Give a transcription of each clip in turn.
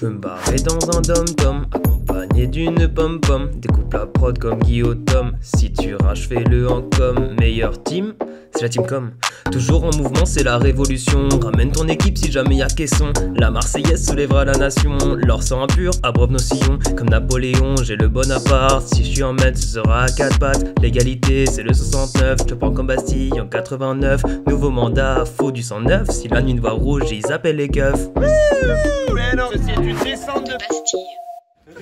Je veux me barrer dans un dom-tom, accompagné d'une pom-pom. Découpe la prod comme Guillaume. Si tu rages, fais-le en com. Meilleure team, c'est la team com. Toujours en mouvement, c'est la révolution. Ramène ton équipe si jamais y'a caisson. La Marseillaise soulèvera la nation. L'or sang impur abreuve nos sillons. Comme Napoléon, j'ai le Bonaparte. Si je suis en maître, ce sera à quatre pattes. L'égalité, c'est le 69. Je te prends comme Bastille en 89. Nouveau mandat, faut du 109. Si la nuit ne voit rouge, ils appellent les keufs. Ceci est une descente de Bastille.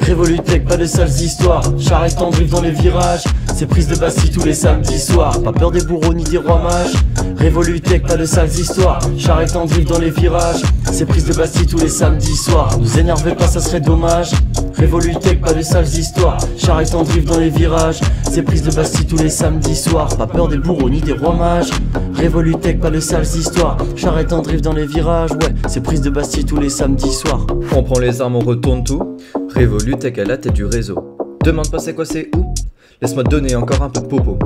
Révolutech, pas de sales histoires. Charrette en drift dans les virages. C'est prise de Bastille tous les samedis soirs. Pas peur des bourreaux ni des rois mages. Révolutech, pas de sales histoires. Charrette en drift dans les virages. C'est prise de Bastille tous les samedis soirs. Nous énervez pas, ça serait dommage. Révolutech, pas de sales histoires. Charrette en drift dans les virages. C'est prise de Bastille tous les samedis soirs. Pas peur des bourreaux ni des rois mages. Révolutech, pas de sales histoires. Charrette en drift dans les virages. Ouais, c'est prise de Bastille tous les samedis soirs. On prend les armes, on retourne tout. Révolutech à la tête du réseau. Demande pas c'est quoi, c'est où. Laisse-moi te donner encore un peu de popo.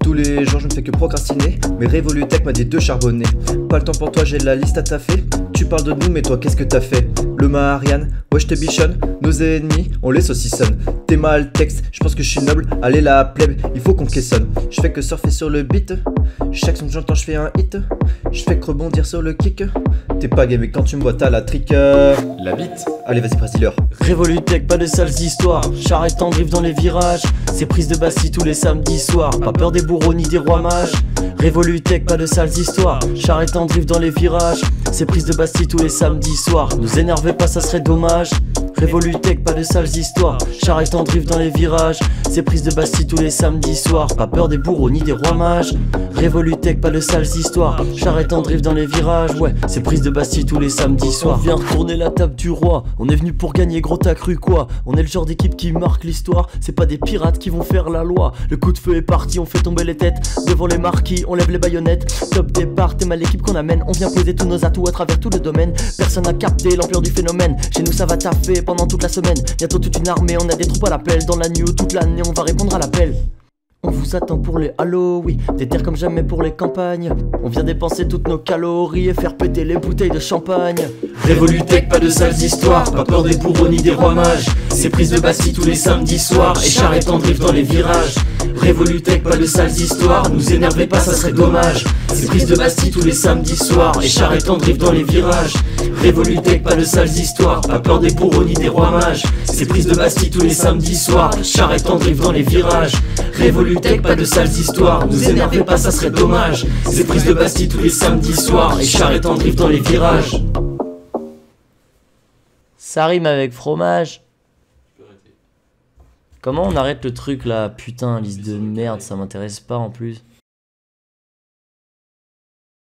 Tous les jours je ne fais que procrastiner. Mais Révolutech m'a dit de charbonner. Pas le temps pour toi, j'ai la liste à taffer. Tu parles de nous mais toi qu'est-ce que t'as fait? Le Marianne, ouais je te bichonne. Nos ennemis, on les saucissonne. T'es mal texte, je pense que je suis noble. Allez la plèbe, il faut qu'on caissonne. Je fais que surfer sur le beat. Chaque son que j'entends je fais un hit. Je fais que rebondir sur le kick. T'es pas gay mais quand tu me vois t'as la trick. La bite. Allez vas-y presse dealer. Révolutech, pas de sales histoires. Charrette en drift dans les virages. C'est prise de Bastille tous les samedis soirs. Pas peur des bourreaux ni des rois mages. Révolutech, pas de sales histoires. Charrette en drift dans les virages. C'est prise de Bastille tous les samedis soirs. Nous énervez pas, ça serait dommage. Révolutech, pas de sales histoires. Charrette en drift dans les virages. C'est prise de Bastille tous les samedis soirs. Pas peur des bourreaux ni des rois mages. Révolutech, pas de sales histoires. Charrette en drift dans les virages. Ouais, c'est prise de Bastille tous les samedis soirs. On vient retourner la table du roi. On est venu pour gagner, gros t'as cru quoi? On est le genre d'équipe qui marque l'histoire. C'est pas des pirates qui vont faire la loi. Le coup de feu est parti, on fait tomber les têtes. Devant les marquis, on lève les baïonnettes. Top départ, t'es mal l'équipe qu'on amène. On vient poser tous nos atouts à travers tout le domaine. Personne n'a capté l'ampleur du phénomène. Chez nous ça va taffer pendant toute la semaine. Bientôt toute une armée, on a des troupes à l'appel. Dans la nuit toute l'année, on va répondre à l'appel. On vous attend pour les Halloween, des terres comme jamais pour les campagnes. On vient dépenser toutes nos calories et faire péter les bouteilles de champagne. Révolutech, pas de sales histoires. Pas peur des bourreaux ni des rois mages. C'est prise de Bastille tous les samedis soirs. Et charrette en drift dans les virages. Révolutech, pas de sales histoires. Nous énervez pas, ça serait dommage. C'est prise de Bastille tous les samedis soirs. Et charrette en drift dans les virages. Révolutech, pas de sales histoires. Pas peur des bourreaux ni des rois mages. C'est prise de Bastille tous les samedis soirs. Charrette en drift dans les virages. Révolutech, pas de sales histoires. Nous énervez pas, ça serait dommage. C'est prise de Bastille tous les samedis soirs. Et charrette en drift dans les virages. Ça rime avec fromage. Comment on arrête le truc là? Putain, liste de merde, ça m'intéresse pas en plus.